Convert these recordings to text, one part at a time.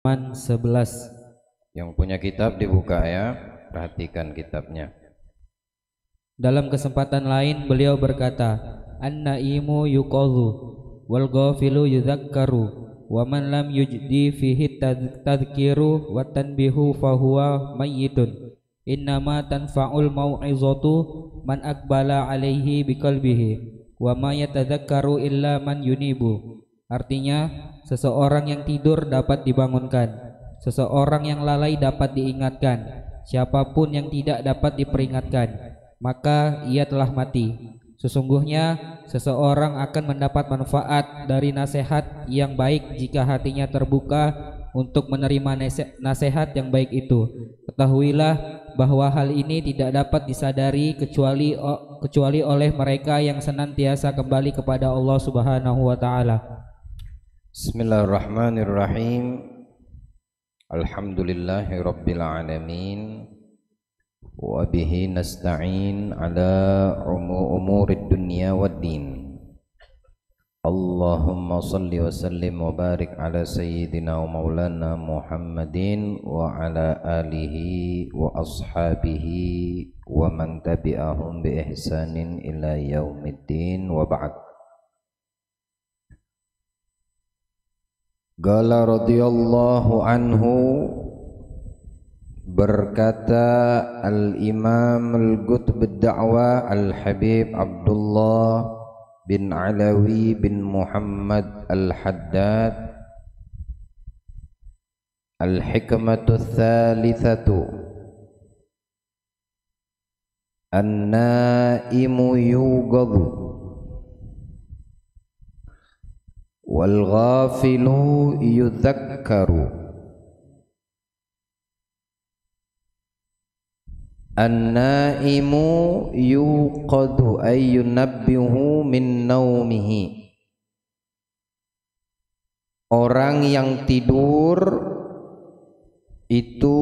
halaman 11. Yang punya kitab dibuka ya, perhatikan kitabnya. Dalam kesempatan lain beliau berkata, "An-naimu yuqadhu wal ghafilu yudzakkaru wa man lam yujdi fihi tadhkiru wa tanbihu fahuwa mayyitun. Innama tanfa'ul mau'izatu man aqbala alaihi biqalbihi wa ma yatadzakkaru illa man yunibu." Artinya, seseorang yang tidur dapat dibangunkan, seseorang yang lalai dapat diingatkan, siapapun yang tidak dapat diperingatkan maka ia telah mati. Sesungguhnya seseorang akan mendapat manfaat dari nasihat yang baik jika hatinya terbuka untuk menerima nasihat yang baik itu. Ketahuilah bahwa hal ini tidak dapat disadari kecuali oleh mereka yang senantiasa kembali kepada Allah Subhanahu wa taala. Bismillahirrahmanirrahim. Alhamdulillahi rabbil alamin. Wa bihi nasta'in ala umurid dunya waddin. Allahumma salli wa sallim wa barik ala sayyidina wa maulana Muhammadin wa ala alihi wa ashabihi wa man tabi'ahum bi ihsanin ila yaumiddin wa ba'd. Qala radhiyallahu anhu, berkata Al-Imam Al-Qutb Ad-Da'wa Al-Habib Abdullah bin Alawi bin Muhammad Al-Haddad, Al-Hikmatu Thalithatu, An-Naimu yughadhu wal ghafilu yudzakkaru. An-naimu yuqadu ay yunabbihu min naumihi. Orang yang tidur itu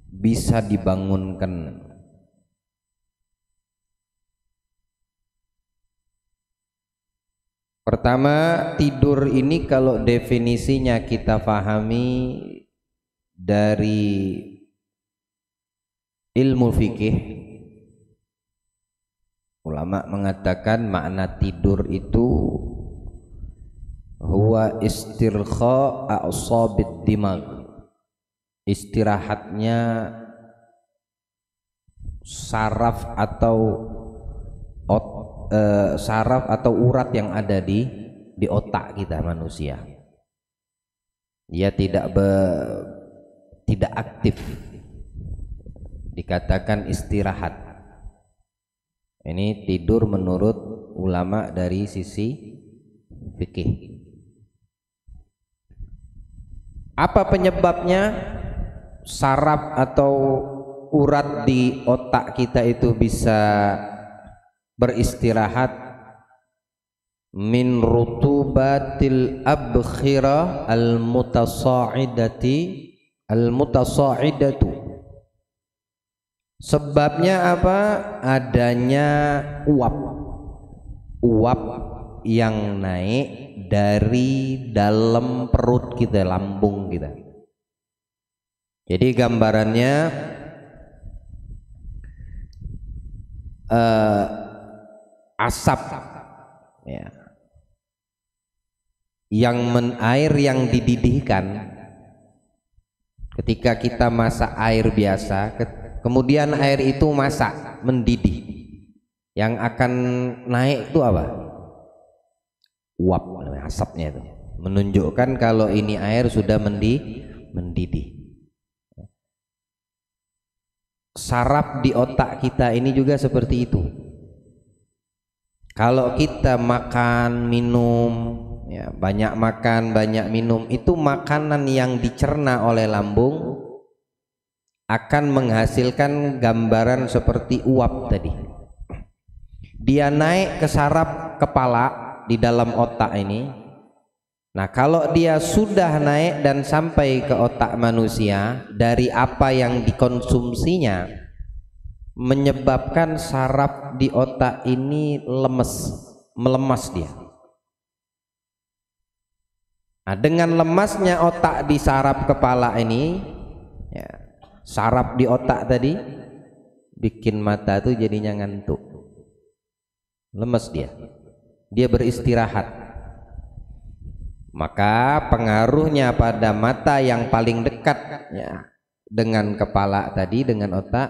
bisa dibangunkan. Pertama, tidur ini kalau definisinya kita pahami dari ilmu fikih, ulama mengatakan makna tidur itu huwa istirkha a'sabid dimag, istirahatnya saraf atau saraf atau urat yang ada di otak kita manusia. Ia tidak aktif, dikatakan istirahat. Ini tidur menurut ulama dari sisi fikih. Apa penyebabnya saraf atau urat di otak kita itu bisa beristirahat? Min rutubatil abkhirah al-mutasa'idatu. Sebabnya apa? Adanya uap yang naik dari dalam perut kita, lambung kita. Jadi gambarannya asap ya, air yang dididihkan. Ketika kita masak air biasa, kemudian air itu masak mendidih, yang akan naik itu apa? Uap, asapnya itu menunjukkan kalau ini air sudah mendidih. Saraf di otak kita ini juga seperti itu. Kalau kita makan minum ya, banyak makan banyak minum, itu makanan yang dicerna oleh lambung akan menghasilkan gambaran seperti uap tadi. Dia naik ke saraf kepala di dalam otak ini. Nah, kalau dia sudah naik dan sampai ke otak manusia dari apa yang dikonsumsinya, menyebabkan saraf di otak ini melemas dia. Nah, dengan lemasnya otak di saraf kepala ini, ya, saraf di otak tadi bikin mata tuh jadinya ngantuk, lemes dia beristirahat. Maka pengaruhnya pada mata yang paling dekat, ya, dengan kepala tadi, dengan otak,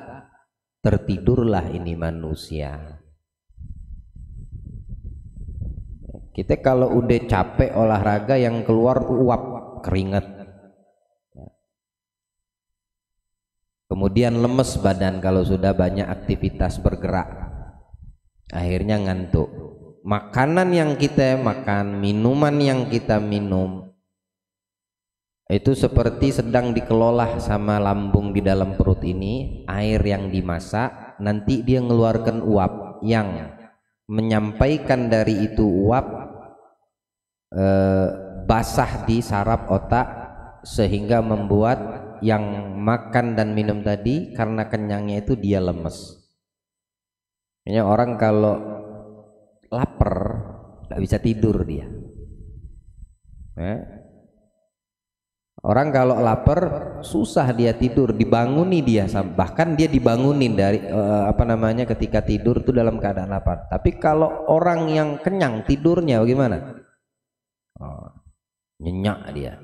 tertidurlah ini manusia. Kita kalau udah capek olahraga yang keluar uap keringat, kemudian lemes badan kalau sudah banyak aktivitas bergerak, akhirnya ngantuk. Makanan yang kita makan, minuman yang kita minum, itu seperti sedang dikelola sama lambung di dalam perut ini. Air yang dimasak, nanti dia ngeluarkan uap yang menyampaikan dari itu uap basah di saraf otak, sehingga membuat yang makan dan minum tadi karena kenyangnya itu dia lemes. Makanya orang kalau lapar nggak bisa tidur dia. Orang kalau lapar susah dia tidur, dibanguni dia, bahkan dia dibangunin dari ketika tidur itu dalam keadaan lapar. Tapi kalau orang yang kenyang tidurnya bagaimana? Nyenyak dia,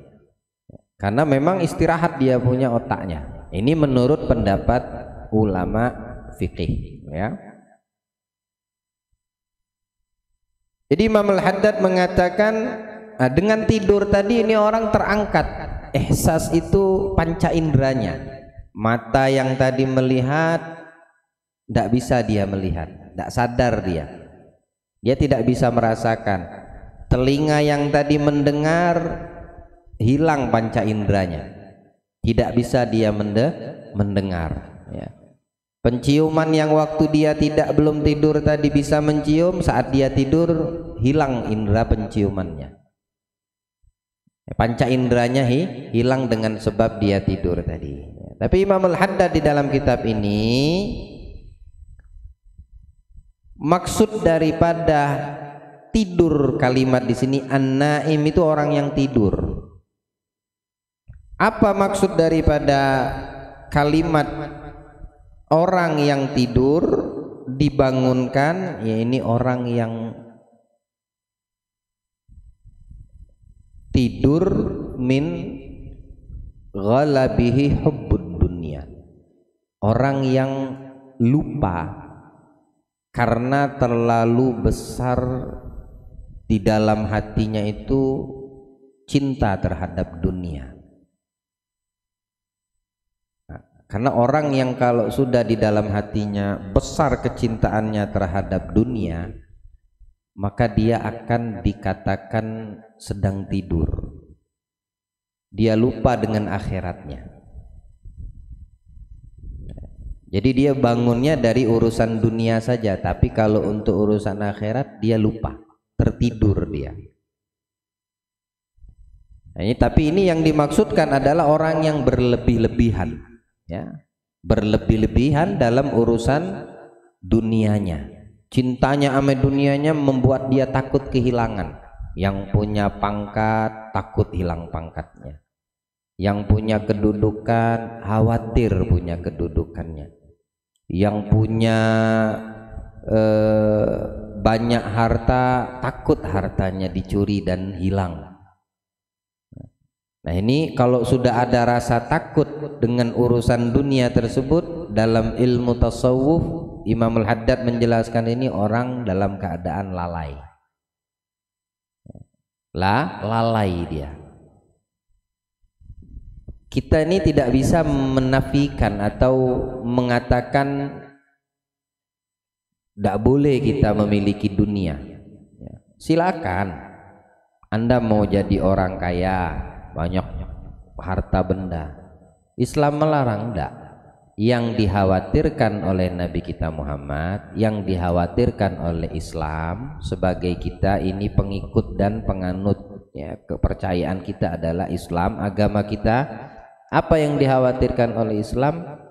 karena memang istirahat dia punya otaknya. Ini menurut pendapat ulama fikih, ya. Jadi Imam Al-Haddad mengatakan, dengan tidur tadi ini orang terangkat ihsas itu panca inderanya. Mata yang tadi melihat tidak bisa dia melihat, tidak sadar dia tidak bisa merasakan. Telinga yang tadi mendengar, hilang panca inderanya, tidak bisa dia mendengar, ya. Penciuman yang waktu dia belum tidur tadi bisa mencium, saat dia tidur hilang indera penciumannya, panca inderanya hilang dengan sebab dia tidur tadi. Tapi Imam Al-Haddad di dalam kitab ini, maksud daripada tidur kalimat di sini an-naim itu orang yang tidur. Apa maksud daripada kalimat orang yang tidur dibangunkan? Ya, ini orang yang tidur min ghalabihi hubbud dunya, orang yang lupa karena terlalu besar di dalam hatinya itu cinta terhadap dunia. Karena orang yang kalau sudah di dalam hatinya besar kecintaannya terhadap dunia, maka dia akan dikatakan sedang tidur. Dia lupa dengan akhiratnya. Jadi dia bangunnya dari urusan dunia saja, tapi kalau untuk urusan akhirat dia lupa, tertidur dia. Tapi ini yang dimaksudkan adalah orang yang berlebih-lebihan, ya, berlebih-lebihan dalam urusan dunianya. Cintanya sama dunianya membuat dia takut kehilangan. Yang punya pangkat takut hilang pangkatnya, yang punya kedudukan khawatir punya kedudukannya, yang punya banyak harta takut hartanya dicuri dan hilang. Nah, ini kalau sudah ada rasa takut dengan urusan dunia tersebut, dalam ilmu tasawuf Imam Al-Haddad menjelaskan ini orang dalam keadaan lalai. Lalai dia. Kita ini tidak bisa menafikan atau mengatakan tidak boleh kita memiliki dunia. Silakan Anda mau jadi orang kaya, banyak harta benda, Islam melarang enggak. Yang dikhawatirkan oleh Nabi kita Muhammad, yang dikhawatirkan oleh Islam sebagai kita ini pengikut dan penganut, ya, kepercayaan kita adalah Islam, agama kita. Apa yang dikhawatirkan oleh Islam?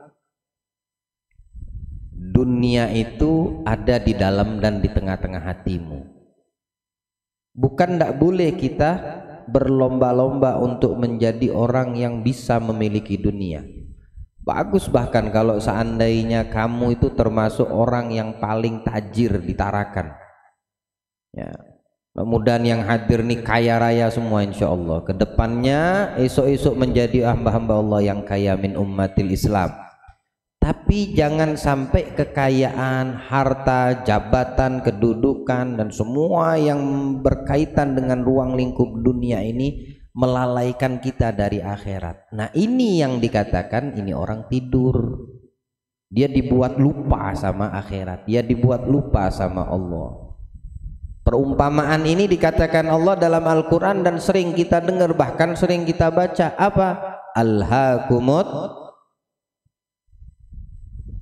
Dunia itu ada di dalam dan di tengah-tengah hatimu. Bukan tidak boleh kita berlomba-lomba untuk menjadi orang yang bisa memiliki dunia. Bagus bahkan kalau seandainya kamu itu termasuk orang yang paling tajir di Tarakan. Ya, mudah-mudahan yang hadir nih kaya raya semua insya Allah. Kedepannya esok-esok menjadi hamba-hamba Allah yang kaya min ummatil Islam. Tapi jangan sampai kekayaan, harta, jabatan, kedudukan dan semua yang berkaitan dengan ruang lingkup dunia ini melalaikan kita dari akhirat. Nah, ini yang dikatakan ini orang tidur. Dia dibuat lupa sama akhirat, dia dibuat lupa sama Allah. Perumpamaan ini dikatakan Allah dalam Al-Quran dan sering kita dengar, bahkan sering kita baca. Apa? Alhaakumut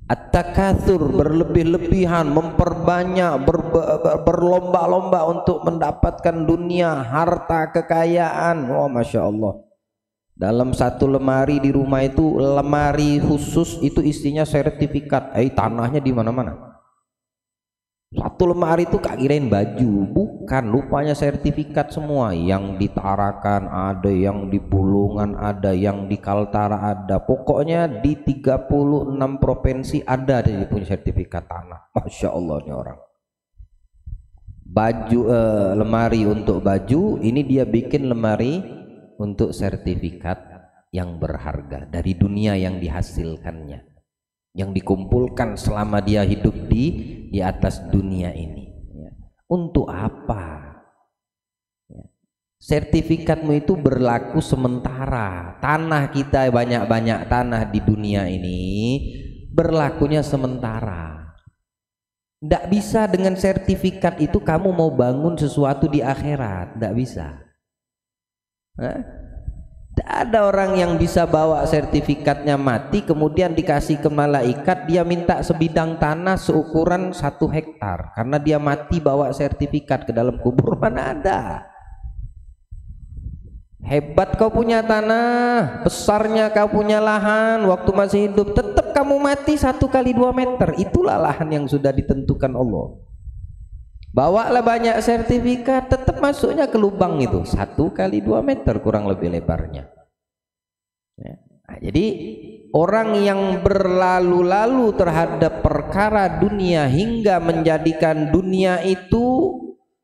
at-takatsur, berlebih-lebihan, memperbanyak, berlomba-lomba untuk mendapatkan dunia, harta, kekayaan. Oh, Masya Allah. Dalam satu lemari di rumah itu, lemari khusus itu isinya sertifikat. Tanahnya di mana-mana. Satu lemari itu kak kirain baju, bukan, lupanya sertifikat semua. Yang di Tarakan ada, yang di Bulungan ada, yang di Kaltara ada, pokoknya di 36 provinsi ada dia punya sertifikat tanah. Masya Allah nih orang. Baju lemari untuk baju, ini dia bikin lemari untuk sertifikat yang berharga dari dunia yang dihasilkannya, yang dikumpulkan selama dia hidup di atas dunia ini. Untuk apa? Sertifikatmu itu berlaku sementara. Tanah kita, banyak-banyak tanah di dunia ini berlakunya sementara. Tidak bisa dengan sertifikat itu kamu mau bangun sesuatu di akhirat, tidak bisa. Tidak ada orang yang bisa bawa sertifikatnya mati kemudian dikasih ke malaikat, dia minta sebidang tanah seukuran 1 hektar karena dia mati bawa sertifikat ke dalam kubur. Mana ada. Hebat kau punya tanah, besarnya kau punya lahan waktu masih hidup, tetap kamu mati 1 kali 2 meter. Itulah lahan yang sudah ditentukan Allah. Bawalah banyak sertifikat, tetap masuknya ke lubang itu 1 kali 2 meter kurang lebih lebarnya. Nah, jadi orang yang berlalu-lalu terhadap perkara dunia hingga menjadikan dunia itu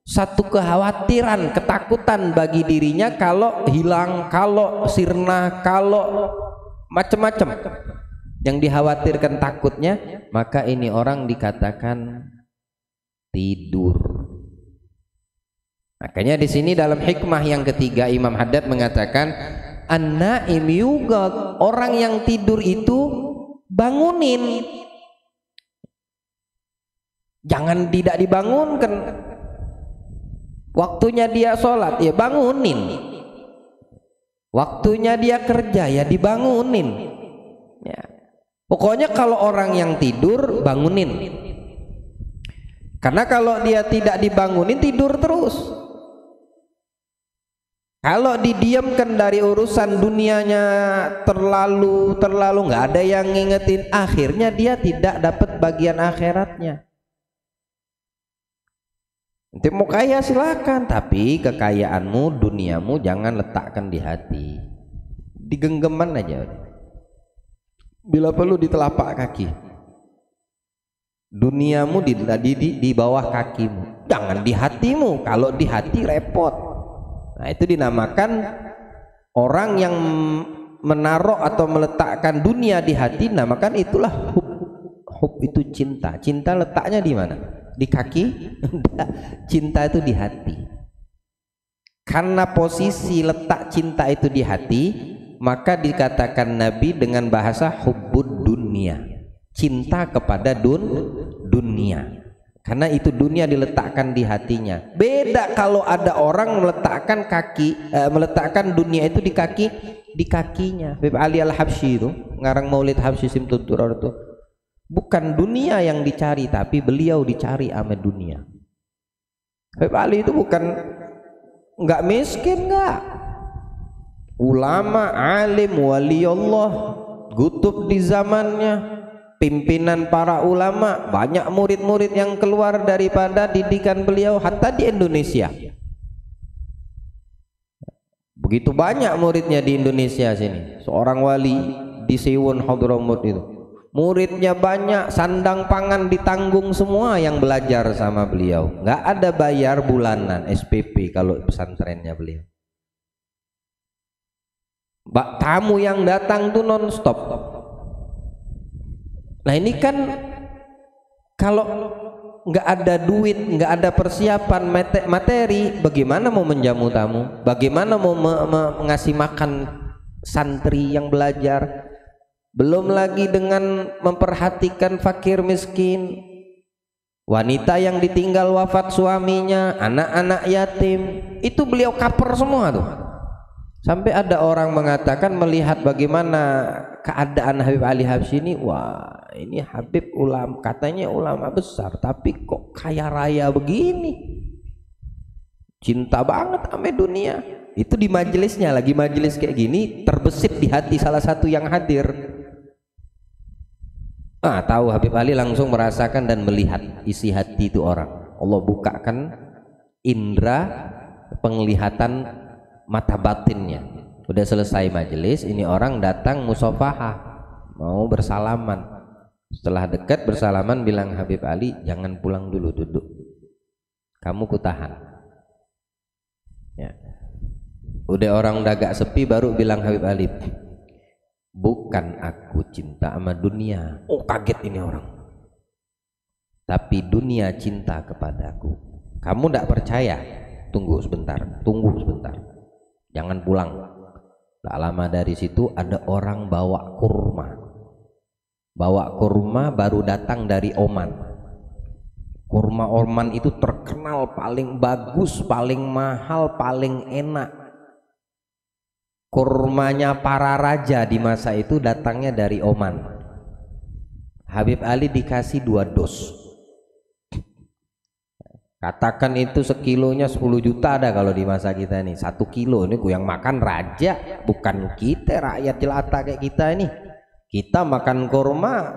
satu kekhawatiran, ketakutan bagi dirinya, kalau hilang, kalau sirna, kalau macam-macam yang dikhawatirkan takutnya, maka ini orang dikatakan tidur. Makanya di sini dalam hikmah yang ketiga Imam Haddad mengatakan an-naim yughad, orang yang tidur itu bangunin. Jangan tidak dibangunkan. Waktunya dia sholat ya bangunin. Waktunya dia kerja ya dibangunin. Ya. Pokoknya kalau orang yang tidur bangunin. Karena kalau dia tidak dibangunin tidur terus. Kalau didiamkan dari urusan dunianya terlalu nggak ada yang ngingetin, akhirnya dia tidak dapat bagian akhiratnya. Nanti mau kaya silakan, tapi kekayaanmu, duniamu jangan letakkan di hati, di genggaman aja. Bila perlu di telapak kaki. Duniamu di bawah kakimu, jangan di hatimu. Kalau di hati repot. Nah, itu dinamakan orang yang menaruh atau meletakkan dunia di hati, namakan itulah hub. Hub itu cinta. Cinta letaknya di mana? Di kaki? Cinta itu di hati. Karena posisi letak cinta itu di hati, maka dikatakan Nabi dengan bahasa hubbud dunia, cinta kepada dunia. Karena itu dunia diletakkan di hatinya. Beda kalau ada orang meletakkan meletakkan dunia itu di kakinya. Habib Ali Al-Habsyi itu ngarang Maulid Habsyi Simtud Durar itu, bukan dunia yang dicari, tapi beliau dicari sama dunia. Habib Ali itu bukan nggak miskin, nggak, ulama, alim, waliullah, gutub di zamannya, pimpinan para ulama, banyak murid-murid yang keluar daripada didikan beliau hatta di Indonesia. Begitu banyak muridnya di Indonesia sini. Seorang wali di Siwon Hadramut itu, muridnya banyak, sandang pangan ditanggung semua yang belajar sama beliau. Nggak ada bayar bulanan SPP kalau pesantrennya beliau. Tamu yang datang tuh non-stop. Nah ini kan kalau nggak ada duit, nggak ada persiapan materi, bagaimana mau menjamu tamu? Bagaimana mau ngasih makan santri yang belajar? Belum lagi dengan memperhatikan fakir miskin, wanita yang ditinggal wafat suaminya, anak-anak yatim, itu beliau cover semua tuh. Sampai ada orang mengatakan melihat bagaimana keadaan Habib Ali Habsyi ini, wah ini Habib ulama, katanya ulama besar, tapi kok kaya raya begini, cinta banget sama dunia. Itu di majelisnya, lagi majelis kayak gini, terbesit di hati salah satu yang hadir. Tahu Habib Ali langsung merasakan dan melihat isi hati itu orang. Allah bukakan indera penglihatan mata batinnya. Udah selesai majelis, ini orang datang musafahah, mau bersalaman. Setelah dekat bersalaman bilang Habib Ali, jangan pulang dulu, duduk, kamu kutahan ya. Udah orang udah agak sepi baru bilang Habib Ali, bukan aku cinta sama dunia. Oh kaget ini orang, tapi dunia cinta kepadaku. Kamu tidak percaya? Tunggu sebentar, jangan pulang. Tak lama dari situ ada orang bawa kurma baru datang dari Oman. Kurma Oman itu terkenal paling bagus, paling mahal, paling enak. Kurmanya para raja di masa itu datangnya dari Oman. Habib Ali dikasih 2 dos. Katakan itu sekilonya 10 juta ada kalau di masa kita ini. 1 kilo ini yang makan raja, bukan kita rakyat jelata kayak kita ini. Kita makan kurma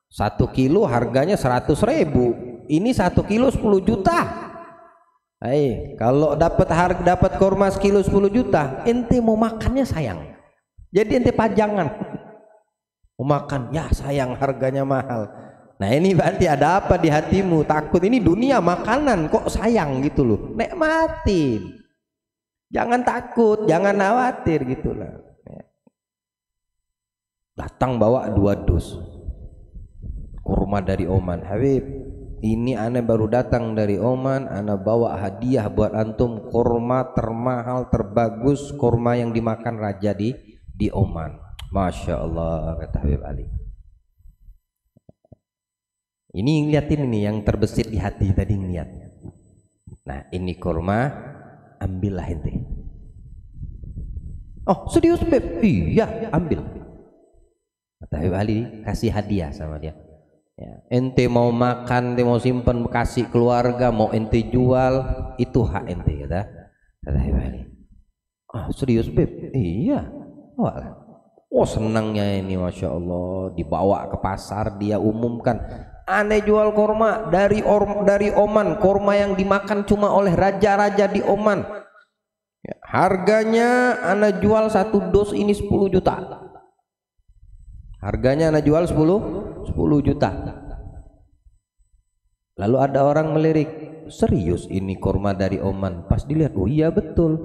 1 kilo harganya 100.000. Ini 1 kilo 10 juta. Kalau dapat kurma sekilo 10 juta, ente mau makannya sayang. Jadi ente pajangan. Mau makan ya sayang, harganya mahal. Nah ini berarti ada apa di hatimu? Takut ini dunia makanan kok sayang gitu loh. Nikmatin, jangan takut, jangan khawatir gitulah. Datang bawa 2 dus kurma dari Oman. Habib, ini ana baru datang dari Oman, ana bawa hadiah buat antum, kurma termahal terbagus, kurma yang dimakan raja di Oman. Masya Allah, kata Habib Ali. Ini ngeliatin ini yang terbesit di hati tadi ngeliat. Nah ini kurma, ambillah ente. Oh serius Beb? Iya ambil. Kata Habib Ali, kasih hadiah sama dia. Ya, ente mau makan, ente mau simpan kasih keluarga, mau ente jual, itu hak ente, kata Habib Ali. Oh serius Beb? Iya. Oh senangnya ini, Masya Allah. Dibawa ke pasar, dia umumkan, aneh jual kurma dari Oman, kurma yang dimakan cuma oleh raja-raja di Oman. Ya, harganya ana jual 1 dos ini 10 juta. Harganya ana jual 10 juta. Lalu ada orang melirik, serius ini kurma dari Oman? Pas dilihat, oh iya betul,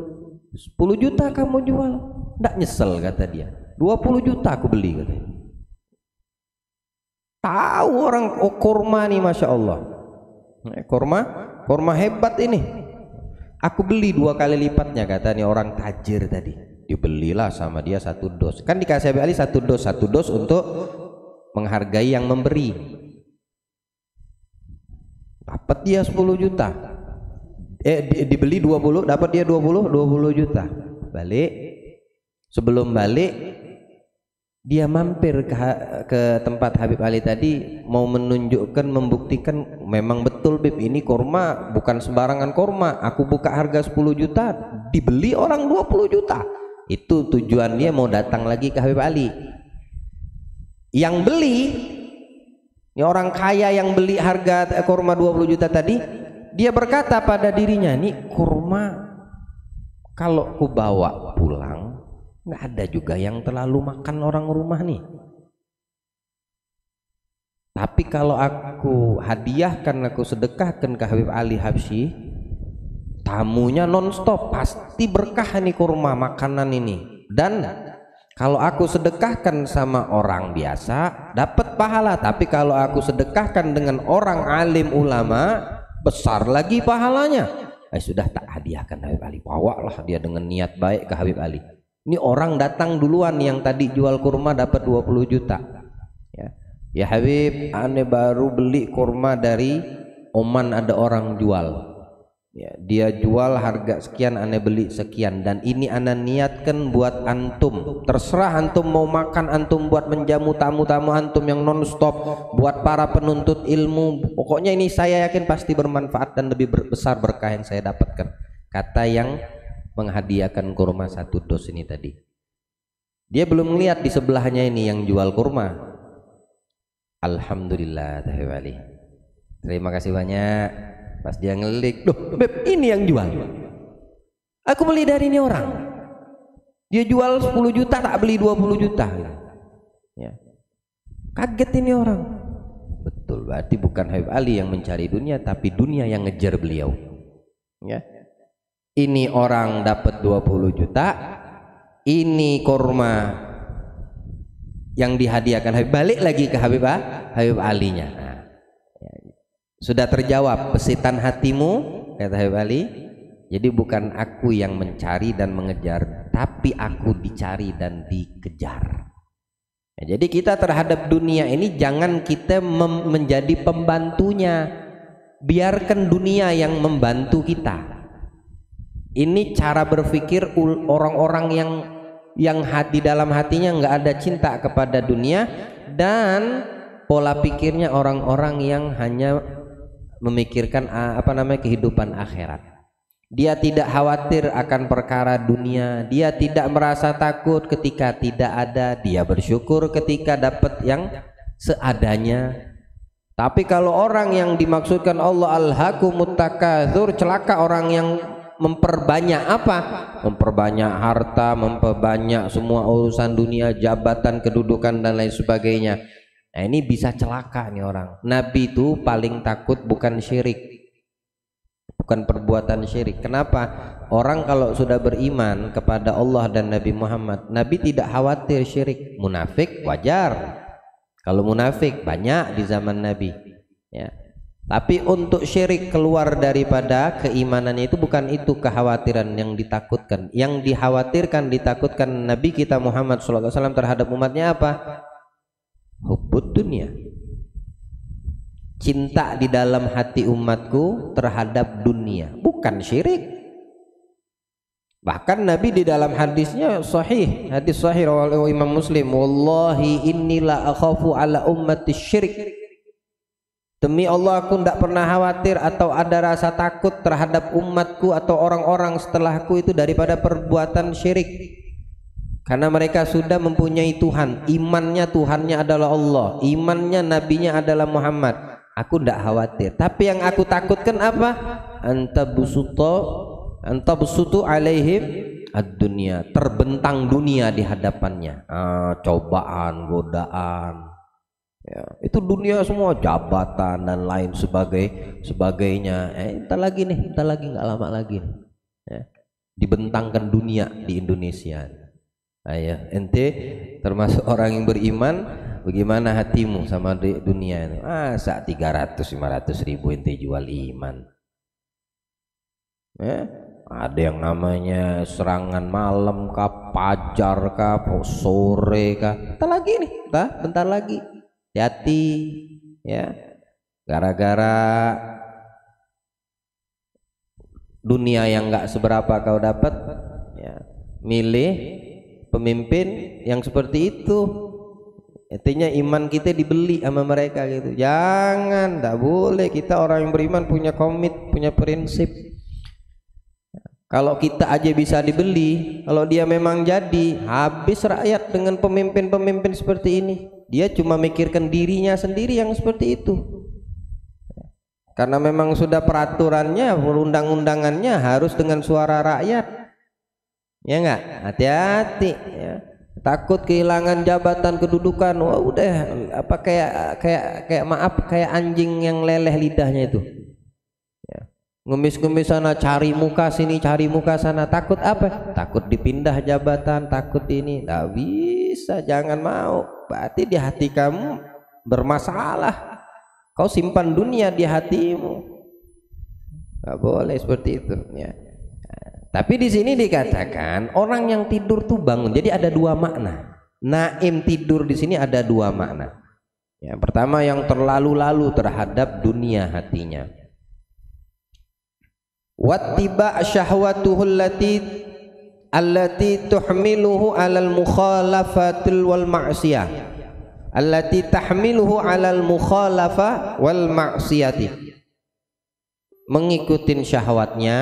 10 juta kamu jual. Nggak nyesel kata dia, 20 juta aku beli katanya. Tahu orang kurma nih, Masya Allah, kurma hebat ini, aku beli 2 kali lipatnya katanya orang tajir tadi. Dibelilah sama dia 1 dos, kan dikasih Habib Ali 1 dos untuk menghargai yang memberi. Dapat dia 10 juta, dibeli 20, dapat dia 20 juta. Balik, sebelum balik dia mampir ke tempat Habib Ali tadi, mau menunjukkan, membuktikan memang betul Bib, ini kurma bukan sembarangan kurma, aku buka harga 10 juta dibeli orang 20 juta. Itu tujuan dia mau datang lagi ke Habib Ali. Yang beli, ini orang kaya yang beli harga kurma 20 juta tadi, dia berkata pada dirinya, ini kurma Kalau ku bawa pulang, nggak ada juga yang terlalu makan orang rumah nih. Tapi kalau aku hadiahkan, aku sedekahkan ke Habib Ali Habsyi, tamunya nonstop, pasti berkah nih kurma makanan ini. Dan kalau aku sedekahkan sama orang biasa, dapat pahala. Tapi kalau aku sedekahkan dengan orang alim ulama, besar lagi pahalanya. Sudah tak hadiahkan Habib Ali, bawalah dia dengan niat baik ke Habib Ali. Ini orang datang duluan, yang tadi jual kurma dapat 20 juta. Ya Habib, ane baru beli kurma dari Oman, ada orang jual. Ya, dia jual harga sekian, ane beli sekian, dan ini ane niatkan buat antum. Terserah antum mau makan, antum buat menjamu tamu-tamu antum yang non-stop, buat para penuntut ilmu. Pokoknya ini saya yakin pasti bermanfaat dan lebih besar berkah yang saya dapatkan, kata yang menghadiahkan kurma 1 dos ini tadi. Dia belum lihat di sebelahnya ini yang jual kurma. Alhamdulillah Habib Ali, terima kasih banyak. Pas dia ngelik, loh Beb, ini yang jual, aku beli dari ini orang, dia jual 10 juta tak beli 20 juta ya. Kaget ini orang. Betul, berarti bukan Habib Ali yang mencari dunia, tapi dunia yang ngejar beliau ya. Ini orang dapat 20 juta, ini kurma yang dihadiahkan Habib, balik lagi ke Habib Alinya. Sudah terjawab pesitan hatimu, kata Habib Ali. Jadi bukan aku yang mencari dan mengejar, tapi aku dicari dan dikejar. Jadi kita terhadap dunia ini jangan kita menjadi pembantunya, biarkan dunia yang membantu kita. Ini cara berpikir orang-orang yang di dalam hatinya nggak ada cinta kepada dunia, dan pola pikirnya orang-orang yang hanya memikirkan kehidupan akhirat. Dia tidak khawatir akan perkara dunia, dia tidak merasa takut ketika tidak ada, dia bersyukur ketika dapat yang seadanya. Tapi kalau orang yang dimaksudkan Allah alhaakumut takatsur, celaka orang yang memperbanyak apa? Memperbanyak harta, memperbanyak semua urusan dunia, jabatan, kedudukan dan lain sebagainya. Nah, ini bisa celaka nih orang. Nabi itu paling takut bukan syirik, bukan perbuatan syirik. Kenapa? Orang kalau sudah beriman kepada Allah dan Nabi Muhammad, Nabi tidak khawatir syirik. Munafik wajar, kalau munafik banyak di zaman Nabi ya. Tapi untuk syirik keluar daripada keimanannya, itu bukan itu kekhawatiran yang ditakutkan. Yang dikhawatirkan, ditakutkan Nabi kita Muhammad SAW terhadap umatnya apa? Hubbud dunia, cinta di dalam hati umatku terhadap dunia, bukan syirik. Bahkan Nabi di dalam hadisnya sahih, hadis sahih riwayat Imam Muslim, wallahi inni la akhafu ala ummati syirik, demi Allah aku tidak pernah khawatir atau ada rasa takut terhadap umatku atau orang-orang setelahku itu daripada perbuatan syirik. Karena mereka sudah mempunyai Tuhan, imannya Tuhannya adalah Allah, imannya nabinya adalah Muhammad. Aku tidak khawatir. Tapi yang aku takutkan apa? Antabsutu alaihim ad-dunya, terbentang dunia di hadapannya. Cobaan, godaan. Ya, itu dunia semua, jabatan dan lain sebagainya. Entar lagi nggak lama lagi nih. Ya, dibentangkan dunia di Indonesia. Ayo, ente termasuk orang yang beriman, bagaimana hatimu sama dunia ini? Masa 300-500 ribu ente jual iman? Ada yang namanya serangan malam kah, fajar kah, sore kah? Bentar lagi. Hati ya, gara-gara dunia yang nggak seberapa kau dapat ya, milih pemimpin yang seperti itu. Artinya iman kita dibeli sama mereka gitu. Jangan, tak boleh. Kita orang yang beriman punya komit, punya prinsip. Kalau kita aja bisa dibeli, kalau dia memang jadi, habis rakyat dengan pemimpin-pemimpin seperti ini. Dia cuma mikirkan dirinya sendiri yang seperti itu. Karena memang sudah peraturannya, perundang-undangannya harus dengan suara rakyat. Ya enggak? Hati-hati ya. Takut kehilangan jabatan kedudukan. Wah, udah apa kayak anjing yang leleh lidahnya itu. Ya. Ngemis-ngemis sana cari muka sini, cari muka sana. Takut apa? Takut dipindah jabatan, takut ini. Enggak bisa, jangan mau. Berarti di hati kamu bermasalah. Kau simpan dunia di hatimu. Enggak boleh seperti itu ya. Tapi di sini dikatakan orang yang tidur tuh bangun. Jadi ada dua makna. Naim tidur di sini ada dua makna. Yang pertama yang terlalu-lalu terhadap dunia hatinya. Wattiba syahwatuhu allati tuhmiluhu 'alal mukhalafatil wal ma'siyah. Allati tahmiluhu 'alal mukhalafa wal ma'siyati. Mengikutin syahwatnya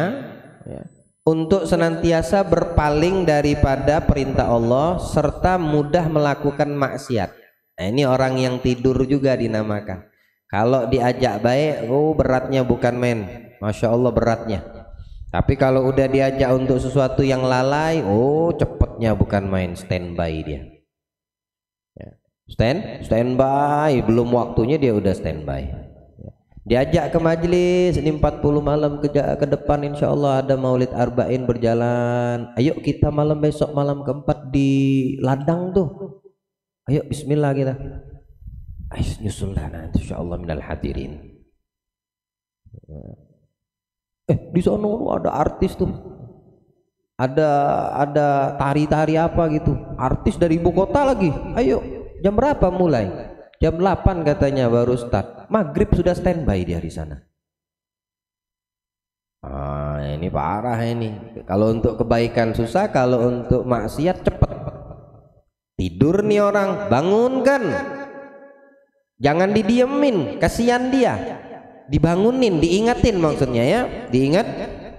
ya, untuk senantiasa berpaling daripada perintah Allah serta mudah melakukan maksiat. Nah, ini orang yang tidur juga dinamakan. Kalau diajak baik, oh beratnya bukan main, Masya Allah beratnya. Tapi kalau udah diajak untuk sesuatu yang lalai, oh cepetnya bukan main, standby dia. Standby, belum waktunya dia udah standby. Diajak ke majelis ini 40 malam ke depan insya Allah ada maulid arba'in berjalan. Ayo kita malam besok malam keempat di ladang tuh. Ayo bismillah kita. Ayo nyusul nanti insya Allah minal hadirin. Di sana ada artis tuh. Ada tari-tari apa gitu. Artis dari ibu kota lagi. Ayo jam berapa mulai? Jam 8 katanya baru start. Maghrib sudah standby dia di sana. Ini parah ini. Kalau untuk kebaikan susah, kalau untuk maksiat cepet. Tidur nih orang, bangunkan. Jangan didiemin, kasihan dia. Dibangunin, diingatin maksudnya ya.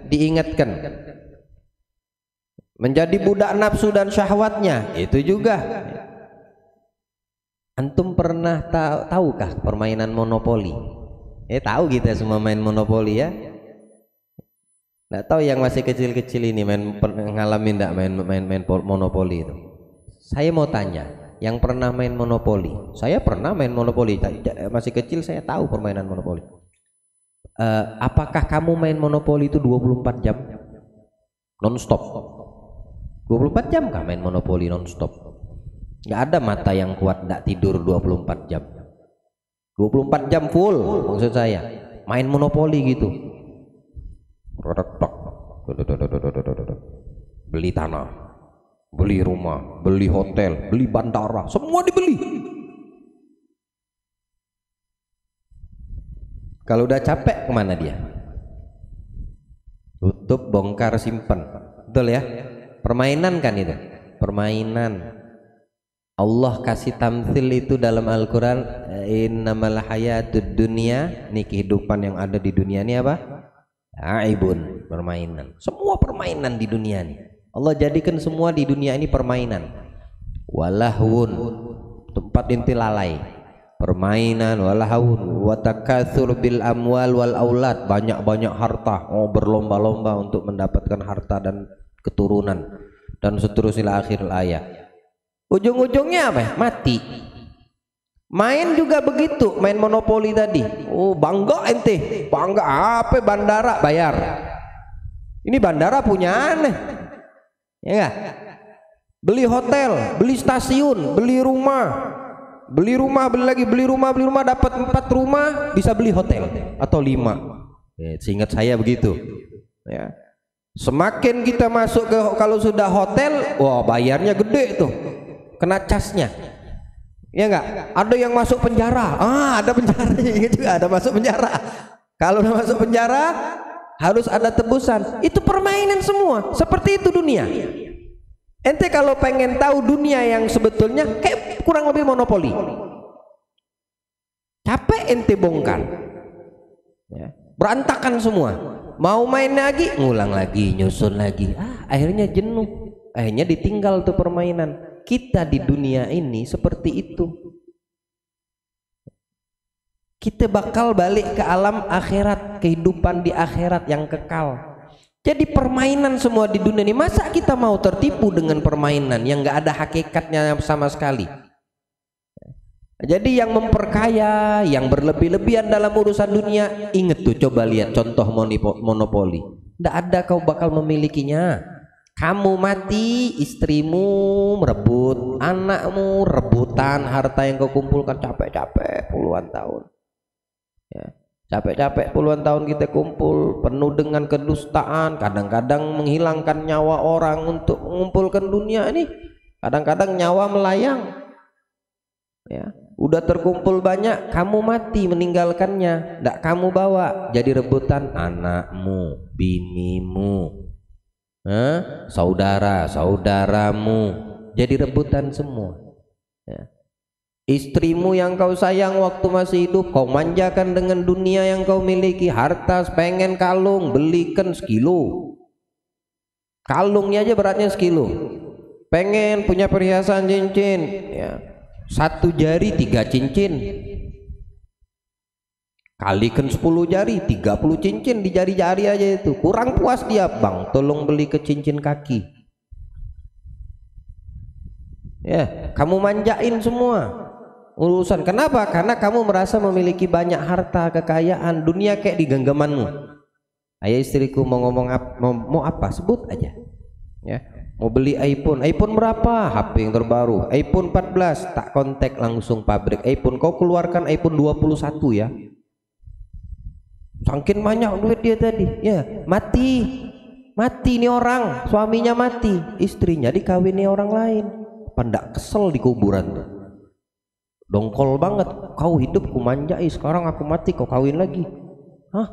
Diingatkan. Menjadi budak nafsu dan syahwatnya, itu juga. Antum pernah tahukah permainan monopoli? Tahu kita semua main monopoli ya. Nggak tahu yang masih kecil-kecil ini ngalamin nggak main monopoli itu? Saya mau tanya, yang pernah main monopoli? Saya pernah main monopoli. Masih kecil saya tahu permainan monopoli. Apakah kamu main monopoli itu 24 jam? Non-stop. 24 jam kah main monopoli non-stop? Nggak ada mata yang kuat nggak tidur 24 jam. 24 jam full maksud saya. Main monopoli gitu. Beli tanah, beli rumah, beli hotel, beli bandara, semua dibeli. Kalau udah capek kemana dia? Tutup, bongkar, simpan. Betul ya? Permainan kan itu? Permainan. Allah kasih tamtsil itu dalam Al-Quran, innamal hayatud dunya, ini kehidupan yang ada di dunia ini apa? Aibun, permainan. Semua permainan di dunia ini Allah jadikan semua di dunia ini permainan. Walahun, tempat inti lalai, permainan. Walahun, watakatsur bil amwal wal aulad, banyak-banyak harta, berlomba-lomba untuk mendapatkan harta dan keturunan dan seterusnya akhir ayat. Ujung-ujungnya apa? Mati. Main juga begitu, main monopoli tadi. Bangga ente, bangga apa? Bandara bayar. Ini bandara punya aneh, ya enggak? Beli hotel, beli stasiun, beli rumah, beli rumah, dapat 4 rumah, bisa beli hotel atau 5. Seingat saya begitu. Ya. Semakin kita masuk ke kalau sudah hotel, wah bayarnya gede tuh. Kena casnya, ya enggak? Ada yang masuk penjara, ada penjaranya juga, ada masuk penjara. Kalau udah masuk penjara harus ada tebusan. Itu permainan semua, seperti itu dunia. Ente kalau pengen tahu dunia yang sebetulnya kayak kurang lebih monopoli. Capek ente bongkar, ya, berantakan semua. Mau main lagi, ngulang lagi, nyusun lagi. Akhirnya jenuh, akhirnya ditinggal tuh permainan. Kita di dunia ini seperti itu. Kita bakal balik ke alam akhirat, kehidupan di akhirat yang kekal. Jadi permainan semua di dunia ini. Masa kita mau tertipu dengan permainan yang nggak ada hakikatnya sama sekali? Jadi yang memperkaya, yang berlebih-lebihan dalam urusan dunia, inget tuh, coba lihat contoh monopoli. Nggak ada kau bakal memilikinya. Kamu mati, istrimu merebut, anakmu rebutan harta yang kau kumpulkan capek-capek puluhan tahun. Ya. Capek-capek puluhan tahun kita kumpul, penuh dengan kedustaan, kadang-kadang menghilangkan nyawa orang untuk mengumpulkan dunia ini, kadang-kadang nyawa melayang. Ya, udah terkumpul banyak, kamu mati meninggalkannya, ndak kamu bawa, jadi rebutan anakmu, binimu, saudaramu, jadi rebutan semua. Ya. Istrimu yang kau sayang waktu masih hidup, kau manjakan dengan dunia yang kau miliki, harta, pengen kalung, belikan sekilo. Kalungnya aja beratnya sekilo. Pengen punya perhiasan cincin, ya. 1 jari 3 cincin. Kalikan 10 jari, 30 cincin di jari-jari aja itu. Kurang puas dia, bang, tolong beli ke cincin kaki. Ya, kamu manjain semua urusan. Kenapa? Karena kamu merasa memiliki banyak harta, kekayaan, dunia kayak di genggamanmu. Ayah istriku mau ngomong mau apa, sebut aja. Ya, mau beli iPhone berapa? HP yang terbaru, iPhone 14, tak kontak langsung pabrik iPhone. Kau keluarkan iPhone 21 ya. Saking banyak duit dia tadi. Ya, mati nih orang, suaminya mati, istrinya dikawini orang lain. Pandak kesel di kuburan tuh. Dongkol banget, kau hidup ku manjai, sekarang aku mati kau kawin lagi. Hah?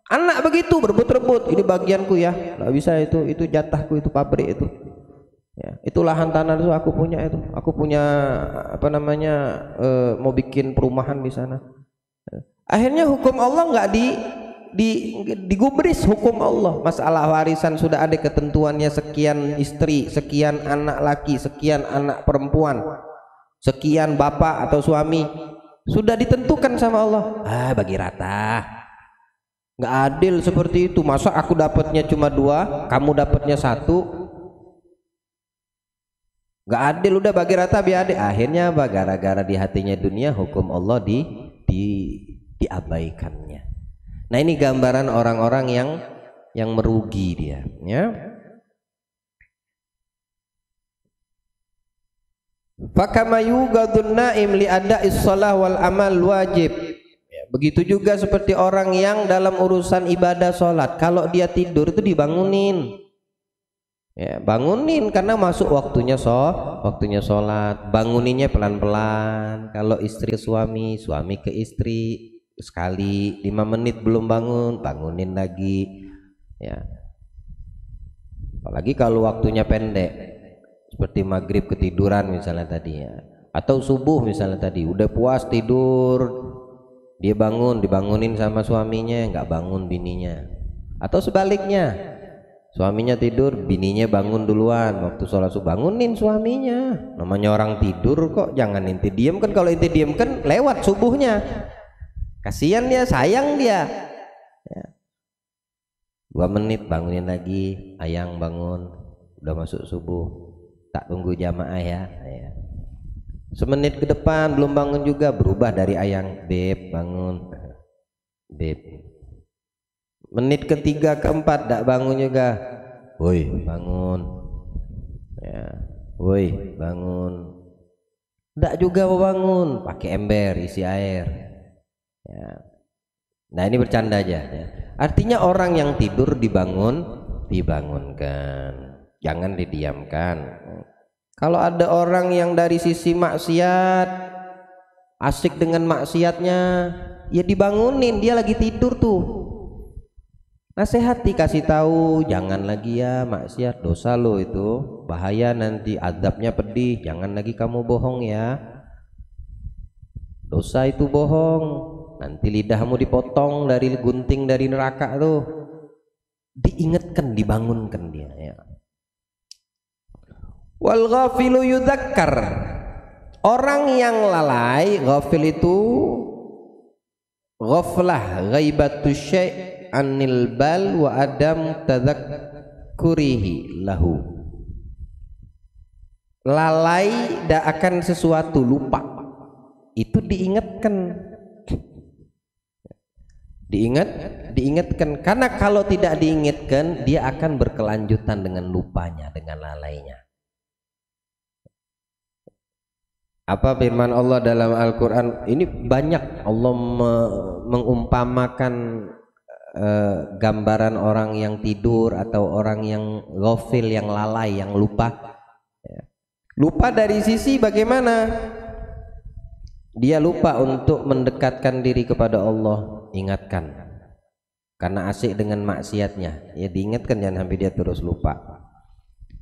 Anak begitu berebut-rebut, ini bagianku ya, nggak bisa, itu jatahku, itu pabrik itu. Ya, itu lahan tanah itu aku punya, itu aku punya apa namanya, mau bikin perumahan di sana. Akhirnya hukum Allah nggak digubris hukum Allah. Masalah warisan sudah ada ketentuannya, sekian istri, sekian anak laki, sekian anak perempuan, sekian bapak atau suami, sudah ditentukan sama Allah. Bagi rata, nggak adil seperti itu. Masa aku dapatnya cuma 2, kamu dapatnya 1? Nggak adil, udah bagi rata biar adil. Akhirnya apa? Gara-gara di hatinya dunia, hukum Allah diabaikannya. Nah, ini gambaran orang-orang yang merugi dia, ya. Fakama yugadun naim li ada'is shalah wal amal wajib. Ya, begitu juga seperti orang yang dalam urusan ibadah sholat, kalau dia tidur itu dibangunin. Ya, bangunin karena masuk waktunya sholat. Banguninnya pelan-pelan. Kalau istri ke suami, suami ke istri, sekali 5 menit belum bangun, bangunin lagi. Ya. Apalagi kalau waktunya pendek, seperti maghrib ketiduran misalnya tadi, ya, atau subuh misalnya tadi udah puas tidur, dia dibangunin sama suaminya, nggak bangun bininya, atau sebaliknya, suaminya tidur, bininya bangun duluan, waktu sholat subuh bangunin suaminya. Namanya orang tidur kok, jangan inti diem kan, kalau inti diem kan lewat subuhnya, kasihan dia, sayang dia. Ya. 2 menit bangunin lagi, ayang bangun, udah masuk subuh. Tak tunggu jamaah ya. Semenit ke depan belum bangun juga, berubah dari ayang, beb bangun, beb. Menit ketiga keempat tak bangun juga, woi bangun, ya, woi bangun. Tak juga mau bangun, pakai ember isi air. Ya. Nah, ini bercanda aja. Ya. Artinya orang yang tidur dibangunkan. Jangan didiamkan. Kalau ada orang yang dari sisi maksiat, asik dengan maksiatnya, ya dibangunin, dia lagi tidur tuh. Nasihati, kasih tahu, jangan lagi ya maksiat, dosa lo itu, bahaya nanti, azabnya pedih, jangan lagi kamu bohong ya. Dosa itu bohong, nanti lidahmu dipotong dari gunting dari neraka tuh. Diingatkan, dibangunkan dia, ya. Wal ghafilu yudzakkar. Orang yang lalai, ghafil itu ghaflah, ghaibatus syai', anil bal wa adam tadzakkurihi lahu. Lalai akan sesuatu, lupa, itu diingatkan. Diingatkan, karena kalau tidak diingatkan dia akan berkelanjutan dengan lupanya, dengan lalainya. Apa firman Allah dalam Al-Quran? Ini banyak Allah mengumpamakan gambaran orang yang tidur atau orang yang ghafil, yang lalai, yang lupa. Lupa dari sisi bagaimana? Dia lupa untuk mendekatkan diri kepada Allah. Ingatkan, karena asik dengan maksiatnya, ya diingatkan, jangan sampai dia terus lupa.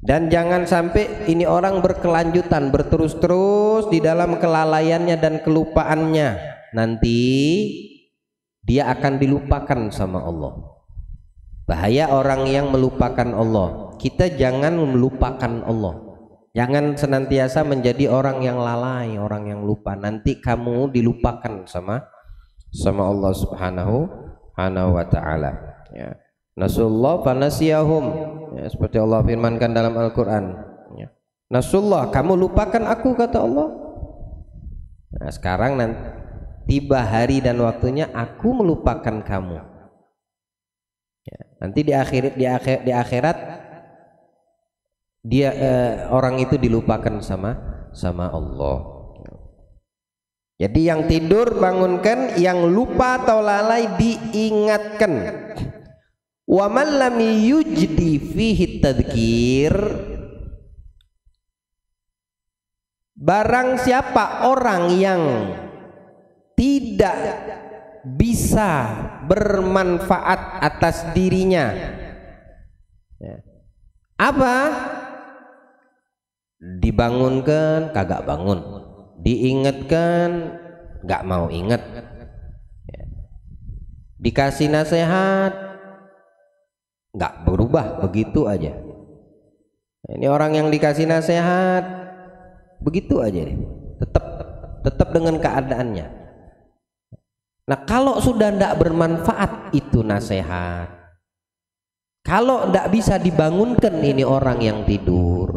Dan jangan sampai ini orang berkelanjutan, berterus-terus di dalam kelalaiannya dan kelupaannya, nanti dia akan dilupakan sama Allah. Bahaya orang yang melupakan Allah. Kita jangan melupakan Allah, jangan senantiasa menjadi orang yang lalai, orang yang lupa. Nanti kamu dilupakan sama Allah subhanahu wa ta'ala, ya. Nasullah fanasiyahum, ya, seperti Allah firmankan dalam Al-Quran, ya. Nasullah, kamu lupakan aku, kata Allah. Nah sekarang nanti tiba hari dan waktunya aku melupakan kamu, ya. Nanti di akhirat dia orang itu dilupakan sama Allah. Jadi yang tidur bangunkan, yang lupa atau lalai diingatkan. Wa man lam yujdi fihi tadzkir, barang siapa orang yang tidak bisa bermanfaat atas dirinya, apa? Dibangunkan kagak bangun, diingatkan nggak mau ingat, dikasih nasihat nggak berubah, begitu aja. Ini orang yang dikasih nasihat begitu aja deh, tetap dengan keadaannya. Nah kalau sudah tidak bermanfaat itu nasihat, kalau tidak bisa dibangunkan ini orang yang tidur,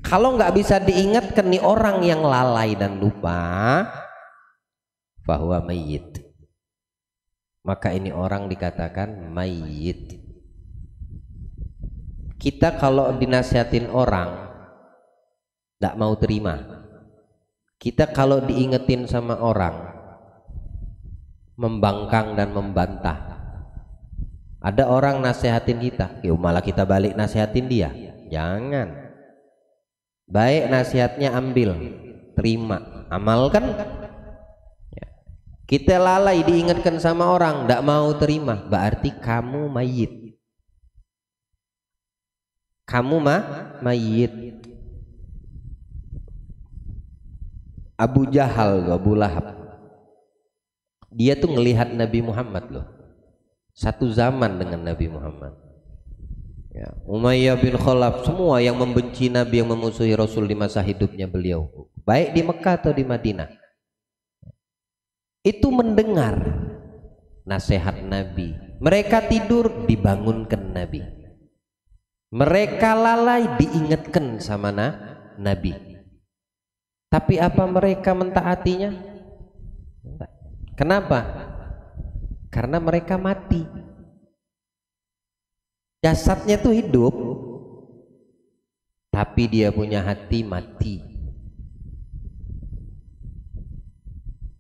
kalau nggak bisa diingatkan nih orang yang lalai dan lupa, bahwa mayyit, maka ini orang dikatakan mayyit. Kita kalau dinasihatin orang nggak mau terima. Kita kalau diingetin sama orang membangkang dan membantah. Ada orang nasihatin kita, ya malah kita balik nasihatin dia. Jangan. Baik nasihatnya ambil, terima, amalkan. Ya. Kita lalai diingatkan sama orang, tidak mau terima, berarti kamu mayit. Kamu mayit. Abu Jahal, Abu Lahab, dia tuh ngelihat Nabi Muhammad loh, satu zaman dengan Nabi Muhammad. Ya, Umayyah bin Khalaf, semua yang membenci Nabi, yang memusuhi Rasul di masa hidupnya beliau, baik di Mekah atau di Madinah, itu mendengar nasihat Nabi. Mereka tidur dibangunkan Nabi, mereka lalai diingatkan sama Nabi. Tapi apa mereka mentaatinya? Kenapa? Karena mereka mati. Jasadnya tuh hidup, tapi dia punya hati mati.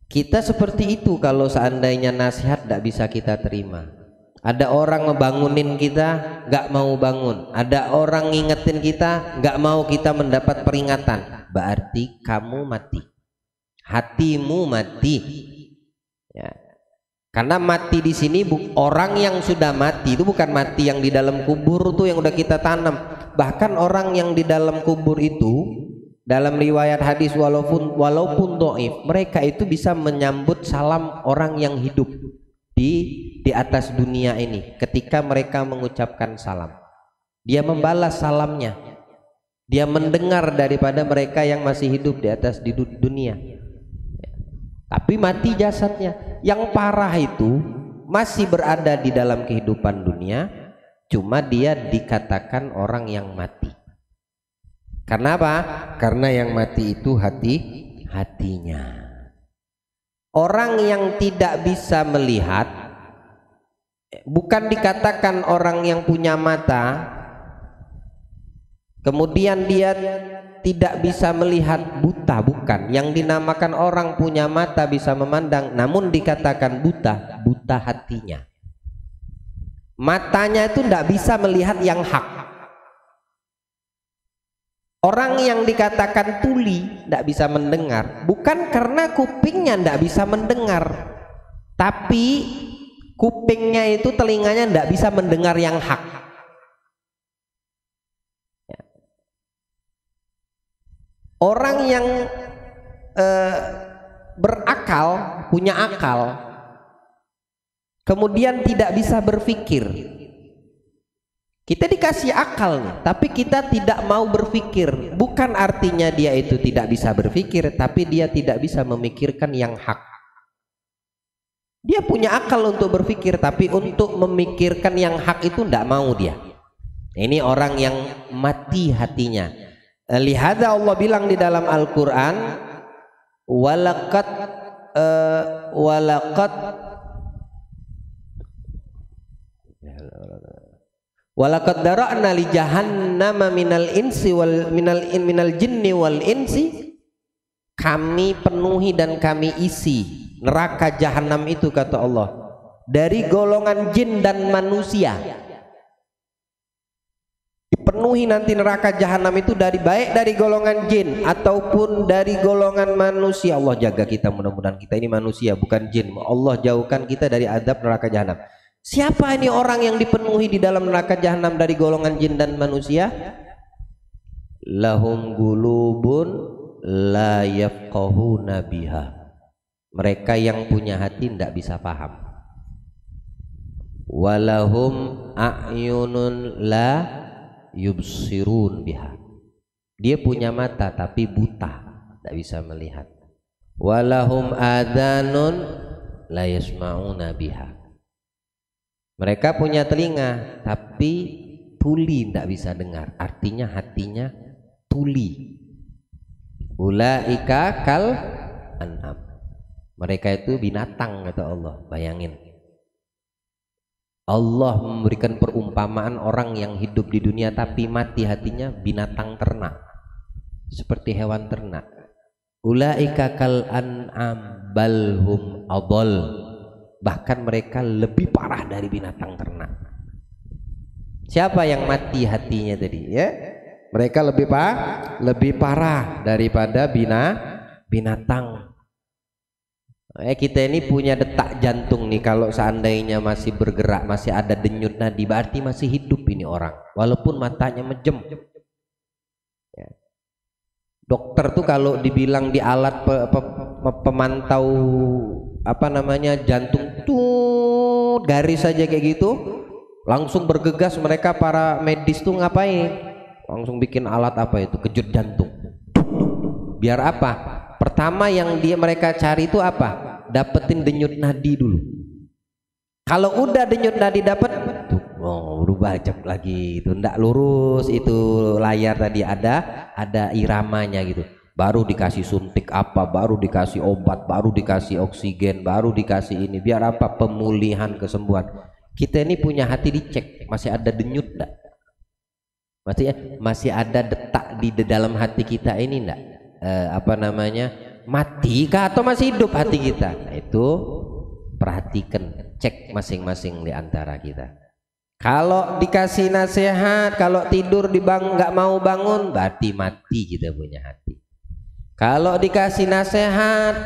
Kita seperti itu kalau seandainya nasihat tidak bisa kita terima. Ada orang ngebangunin kita nggak mau bangun, ada orang ngingetin kita nggak mau kita mendapat peringatan, berarti kamu mati, hatimu mati. Ya. Karena mati di sini orang yang sudah mati itu bukan mati yang di dalam kubur tuh yang udah kita tanam. Bahkan orang yang di dalam kubur itu dalam riwayat hadis walaupun dhaif, mereka itu bisa menyambut salam orang yang hidup di atas dunia ini. Ketika mereka mengucapkan salam, dia membalas salamnya, dia mendengar daripada mereka yang masih hidup di atas di dunia. Tapi mati jasadnya. Yang parah itu masih berada di dalam kehidupan dunia, cuma dia dikatakan orang yang mati. Karena apa? Karena yang mati itu hatinya. Orang yang tidak bisa melihat bukan dikatakan orang yang punya mata, kemudian dia tidak bisa melihat, buta, bukan. Yang dinamakan orang punya mata bisa memandang, namun dikatakan buta hatinya. Matanya itu tidak bisa melihat yang hak. Orang yang dikatakan tuli tidak bisa mendengar, bukan karena kupingnya tidak bisa mendengar, tapi kupingnya itu, telinganya tidak bisa mendengar yang hak. Orang yang berakal, punya akal, kemudian tidak bisa berpikir. Kita dikasih akal nih, tapi kita tidak mau berpikir. Bukan artinya dia itu tidak bisa berpikir, tapi dia tidak bisa memikirkan yang hak. Dia punya akal untuk berpikir, tapi untuk memikirkan yang hak itu tidak mau dia. Ini orang yang mati hatinya. Lihada Allah bilang di dalam Al-Quran, walaqad dara'na li jahannama minal jinni wal insi. Kami penuhi dan kami isi neraka jahanam itu, kata Allah, dari golongan jin dan manusia. Dipenuhi nanti neraka jahanam itu baik dari golongan jin ataupun dari golongan manusia. Allah jaga kita, mudah-mudahan kita ini manusia bukan jin. Allah jauhkan kita dari azab neraka jahanam. Siapa ini orang yang dipenuhi di dalam neraka jahanam dari golongan jin dan manusia? Lahum gulubun la yafqahuna biha. Mereka yang punya hati tidak bisa paham. Walahum a'yunun la yubsirun biha. Dia punya mata tapi buta, tidak bisa melihat. Walahum adhanun la yasma'una biha. Mereka punya telinga tapi tuli, tidak bisa dengar. Artinya hatinya tuli. Ulaika kal an'am. Mereka itu binatang, kata Allah. Bayangin, Allah memberikan perumpamaan orang yang hidup di dunia tapi mati hatinya, binatang ternak, seperti hewan ternak. Ulaika kal an'am balhum adall. Bahkan mereka lebih parah dari binatang ternak. Siapa yang mati hatinya tadi, ya? Mereka lebih parah daripada binatang. Kita ini punya detak jantung nih, kalau seandainya masih bergerak, masih ada denyut nadi, berarti masih hidup ini orang, walaupun matanya mejem. Ya. Dokter tuh kalau dibilang di alat pemantau jantung tuh garis saja kayak gitu, langsung bergegas mereka para medis tuh ngapain? Langsung bikin alat kejut jantung. Biar apa? Pertama yang mereka cari itu apa? Dapetin denyut nadi dulu. Kalau udah denyut nadi dapat, berubah cep lagi, itu ndak lurus, itu layar tadi ada iramanya gitu. Baru dikasih suntik baru dikasih obat, baru dikasih oksigen, baru dikasih ini. Biar apa? Pemulihan, kesembuhan. Kita ini punya hati dicek, masih ada denyut enggak? Masih ada detak di dalam hati kita ini enggak? Mati kah atau masih hidup hati kita? Nah, itu perhatikan, cek masing-masing di antara kita. Kalau dikasih nasihat, kalau tidur nggak mau bangun, berarti mati kita punya hati. Kalau dikasih nasihat,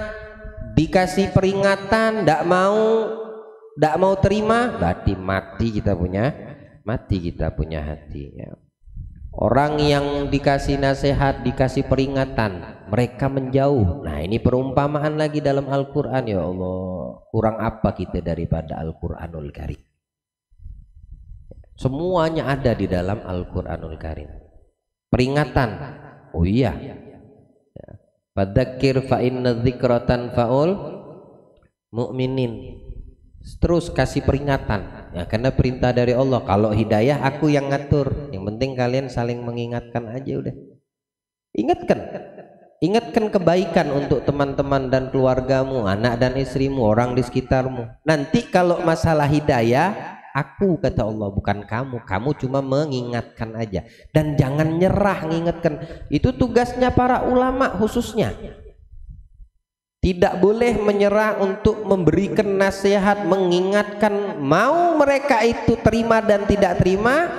dikasih peringatan, nggak mau terima, berarti mati kita punya hati. Ya. Orang yang dikasih nasihat, dikasih peringatan, mereka menjauh. Nah, ini perumpamaan lagi dalam Al-Quran. Ya Allah, kurang apa kita daripada Al-Quranul Karim? Semuanya ada di dalam Al-Quranul Karim. Peringatan, oh iya, fadzakir fa inna dzikra tanfa'ul mu'minin. terus kasih peringatan ya, karena perintah dari Allah. Kalau hidayah aku yang ngatur, yang penting kalian saling mengingatkan aja udah. Ingatkan kebaikan untuk teman-teman dan keluargamu, anak dan istrimu, orang di sekitarmu. Nanti kalau masalah hidayah, aku kata Allah, bukan kamu. Kamu cuma mengingatkan aja. Dan jangan nyerah mengingatkan. Itu tugasnya para ulama khususnya. Tidak boleh menyerah untuk memberikan nasihat, mengingatkan. Mau mereka itu terima dan tidak terima,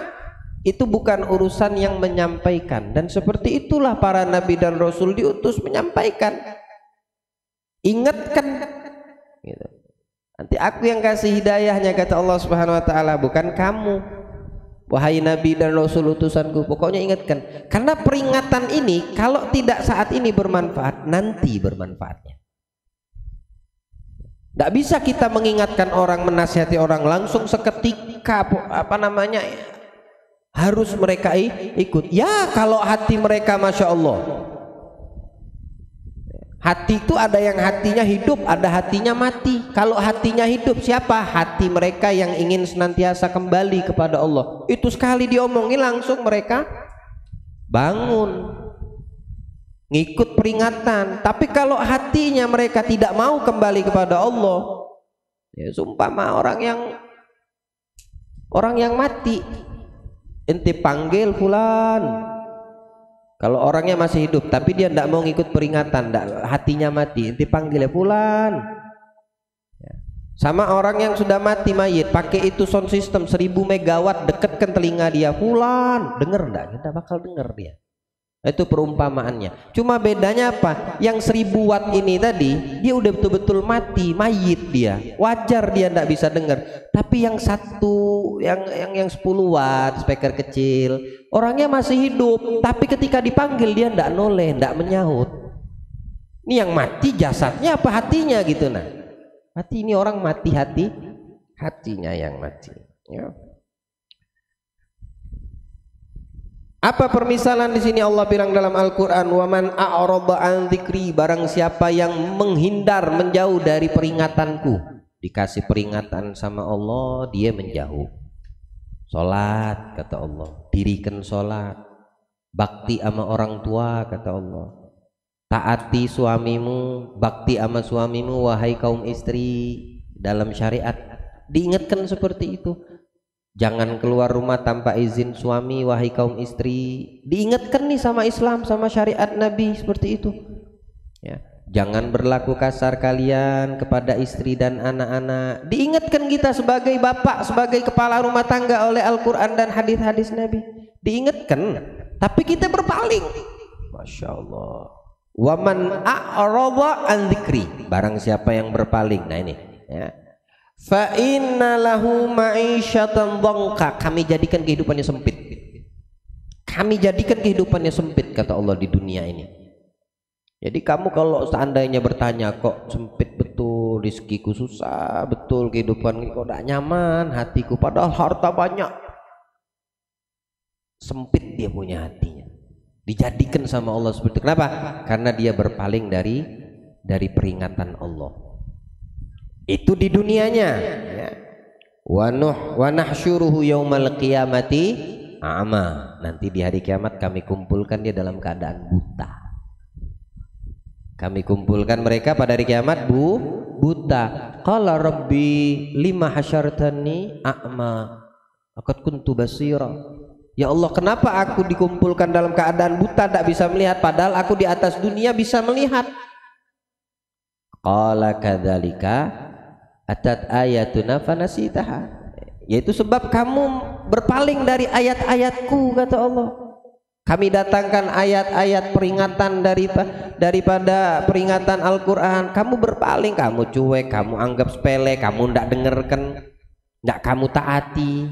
itu bukan urusan yang menyampaikan. Dan seperti itulah para nabi dan rasul diutus menyampaikan, ingatkan gitu. Nanti aku yang kasih hidayahnya kata Allah Subhanahu wa taala, bukan kamu wahai nabi dan rasul utusanku. Pokoknya ingatkan, karena peringatan ini kalau tidak saat ini bermanfaat, nanti bermanfaatnya. Tidak bisa kita mengingatkan orang, menasihati orang langsung seketika harus mereka ikut. Ya kalau hati mereka Masya Allah, hati itu ada yang hatinya hidup, ada hatinya mati. Kalau hatinya hidup, siapa? Hati mereka yang ingin senantiasa kembali kepada Allah. Itu sekali diomongin langsung mereka bangun, ngikut peringatan. Tapi kalau hatinya mereka tidak mau kembali kepada Allah, ya sumpama orang yang mati. Ente panggil fulan, kalau orangnya masih hidup tapi dia tidak mau ngikut peringatan, hatinya mati, ente panggil ya fulan. Sama orang yang sudah mati mayit, pakai itu sound system 1000 megawatt, dekatkan telinga dia, fulan, denger enggak? Kita bakal denger dia. Itu perumpamaannya. Cuma bedanya apa? Yang 1000 watt ini tadi dia udah betul-betul mati, mayit dia, wajar dia tidak bisa dengar. Tapi yang yang 10 watt speaker kecil, orangnya masih hidup tapi ketika dipanggil dia tidak noleh, tidak menyahut. Ini yang mati jasadnya apa hatinya gitu. Nah hati ini orang mati, hatinya yang mati ya. Apa permisalan di sini Allah bilang dalam Al-Qur'an, wa man a'rada an dzikri, barang siapa yang menghindar, menjauh dari peringatanku. Dikasih peringatan sama Allah dia menjauh. Salat kata Allah, dirikan salat. Bakti sama orang tua kata Allah. Taati suamimu, bakti sama suamimu wahai kaum istri. Dalam syariat diingatkan seperti itu. Jangan keluar rumah tanpa izin suami wahai kaum istri. Diingatkan nih sama Islam, sama syariat Nabi seperti itu ya. Jangan berlaku kasar kalian kepada istri dan anak-anak. Diingatkan kita sebagai bapak, sebagai kepala rumah tangga oleh Al-Quran dan hadis-hadis Nabi. Diingatkan, tapi kita berpaling. Masya Allah. Wa man a'rada an dzikri, barang siapa yang berpaling. Nah ini ya. Fa inna lahu ma'isyatan dhanka, kami jadikan kehidupannya sempit. Kami jadikan kehidupannya sempit kata Allah di dunia ini. Jadi kamu kalau seandainya bertanya, kok sempit betul, rizkiku susah betul, kehidupan kok tidak nyaman, hatiku padahal harta banyak. Sempit dia punya hatinya. Dijadikan sama Allah seperti itu. Kenapa? Karena dia berpaling dari peringatan Allah. Itu di dunianya ya. Wa nahsyuruhu yaumal qiyamati a'ma. Nanti di hari kiamat kami kumpulkan dia dalam keadaan buta. Kami kumpulkan mereka pada hari kiamat buta. Qala rabbi lima hasyartani a'ma laqad kuntu basira. Ya Allah, kenapa aku dikumpulkan dalam keadaan buta, tidak bisa melihat, padahal aku di atas dunia bisa melihat. Qala kadzalika atat ayatuna fanasitaha, yaitu sebab kamu berpaling dari ayat-ayatku kata Allah. Kami datangkan ayat-ayat peringatan daripada peringatan Al-Quran, kamu berpaling, kamu cuek, kamu anggap sepele, kamu tidak dengarkan, tidak kamu taati,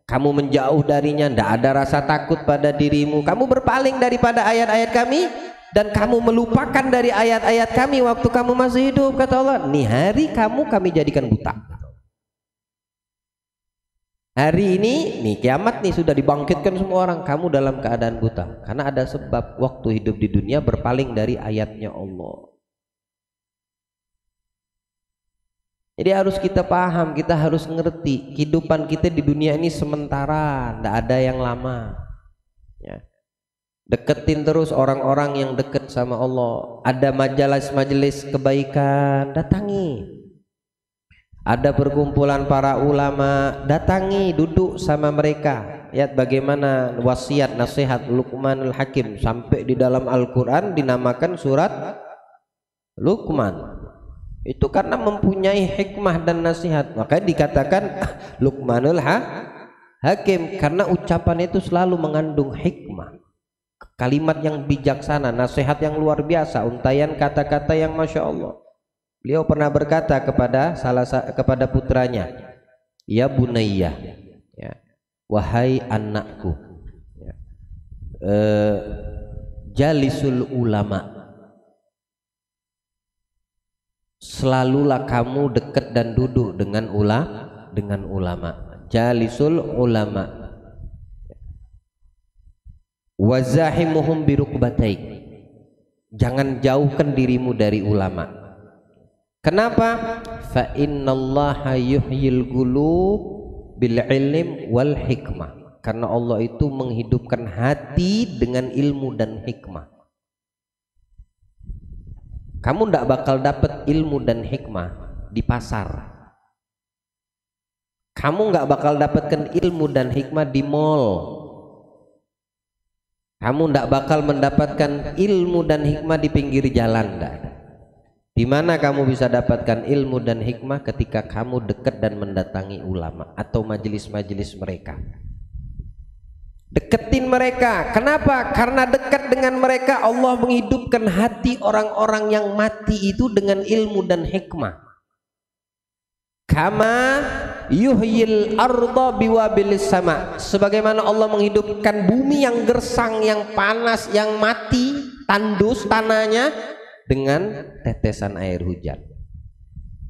kamu menjauh darinya, tidak ada rasa takut pada dirimu, kamu berpaling daripada ayat-ayat kami dan kamu melupakan dari ayat-ayat kami waktu kamu masih hidup kata Allah. Nih hari kami jadikan buta. Hari ini nih kiamat nih sudah dibangkitkan semua orang, kamu dalam keadaan buta karena ada sebab waktu hidup di dunia berpaling dari ayatnya Allah. Jadi harus kita paham, kita harus ngerti kehidupan kita di dunia ini sementara, tidak ada yang lama ya. Deketin terus orang-orang yang deket sama Allah. Ada majelis-majelis kebaikan, datangi. Ada perkumpulan para ulama, datangi, duduk sama mereka. Lihat bagaimana wasiat nasihat Luqmanul Hakim, sampai di dalam Al-Quran dinamakan surat Luqman. Itu karena mempunyai hikmah dan nasihat, makanya dikatakan Luqmanul Hakim, karena ucapan itu selalu mengandung hikmah, kalimat yang bijaksana, nasihat yang luar biasa, untayan kata-kata yang masya Allah. Beliau pernah berkata kepada putranya, ya bunayya, ya, wahai anakku, ya, jalisul ulama, selalulah kamu dekat dan duduk dengan ulama. Jalisul ulama wazahimuhum birukbataik, jangan jauhkan dirimu dari ulama. Kenapa? Fa innallaha yuhyil qulub bil ilm wal hikmah, karena Allah itu menghidupkan hati dengan ilmu dan hikmah. Kamu tidak bakal dapat ilmu dan hikmah di pasar. Kamu nggak bakal dapatkan ilmu dan hikmah di mall. Kamu tidak bakal mendapatkan ilmu dan hikmah di pinggir jalan. Di mana kamu bisa dapatkan ilmu dan hikmah? Ketika kamu dekat dan mendatangi ulama atau majelis-majelis mereka. Deketin mereka. Kenapa? Karena dekat dengan mereka Allah menghidupkan hati orang-orang yang mati itu dengan ilmu dan hikmah. Kama yuhyil arda biwabilis sama, sebagaimana Allah menghidupkan bumi yang gersang, yang panas, yang mati, tandus tanahnya dengan tetesan air hujan.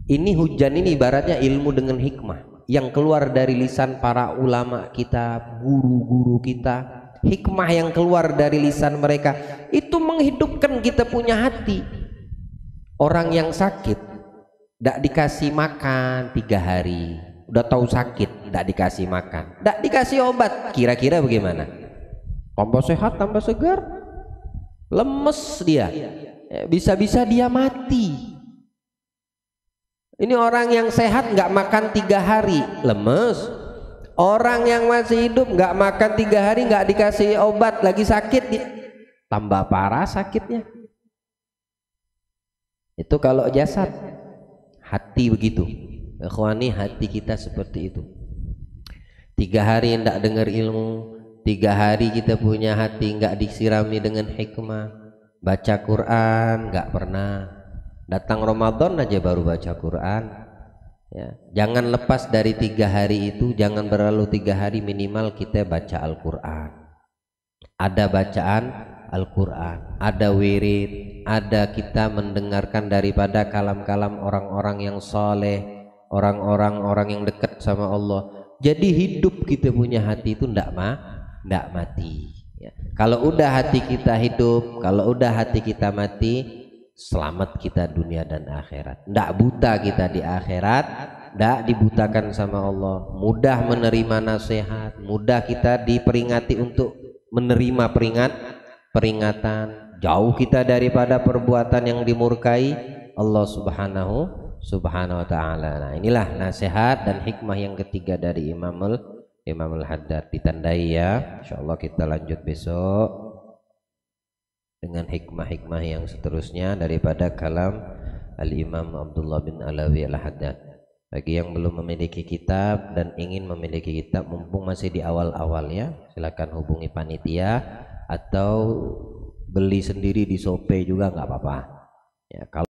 Ini hujan ini ibaratnya ilmu dengan hikmah yang keluar dari lisan para ulama kita, guru-guru kita. Hikmah yang keluar dari lisan mereka itu menghidupkan kita punya hati. Orang yang sakit tidak dikasih makan 3 hari, udah tahu sakit, tidak dikasih makan, tidak dikasih obat, kira-kira bagaimana? Tambah sehat, tambah segar, lemes dia, bisa-bisa dia mati. Ini orang yang sehat nggak makan 3 hari, lemes. Orang yang masih hidup nggak makan 3 hari, nggak dikasih obat, lagi sakit, tambah parah sakitnya. Itu kalau jasad. Hati begitu, ikhwani, hati kita seperti itu. 3 hari tidak dengar ilmu, 3 hari kita punya hati nggak disirami dengan hikmah. Baca Quran nggak pernah, datang Ramadan aja baru baca Quran ya. Jangan lepas dari 3 hari itu, jangan berlalu 3 hari minimal kita baca Al-Quran. Ada bacaan Al-Quran, ada wirid, ada kita mendengarkan daripada kalam-kalam orang-orang yang soleh, orang-orang yang dekat sama Allah. Jadi hidup kita punya hati itu ndak mati ya. Kalau udah hati kita hidup, kalau udah hati kita mati, selamat kita dunia dan akhirat. Ndak buta kita di akhirat, ndak dibutakan sama Allah. Mudah menerima nasihat, mudah kita diperingati untuk menerima peringatan, jauh kita daripada perbuatan yang dimurkai Allah subhanahu wa ta'ala. Nah, inilah nasihat dan hikmah yang ketiga dari Imamul Haddad, ditandai ya. Insyaallah kita lanjut besok dengan hikmah-hikmah yang seterusnya daripada kalam Al-Imam Abdullah bin Alawi Al-Haddad. Bagi yang belum memiliki kitab dan ingin memiliki kitab, mumpung masih di awal-awal ya, silakan hubungi panitia atau beli sendiri di Shopee juga nggak apa-apa ya. Kalau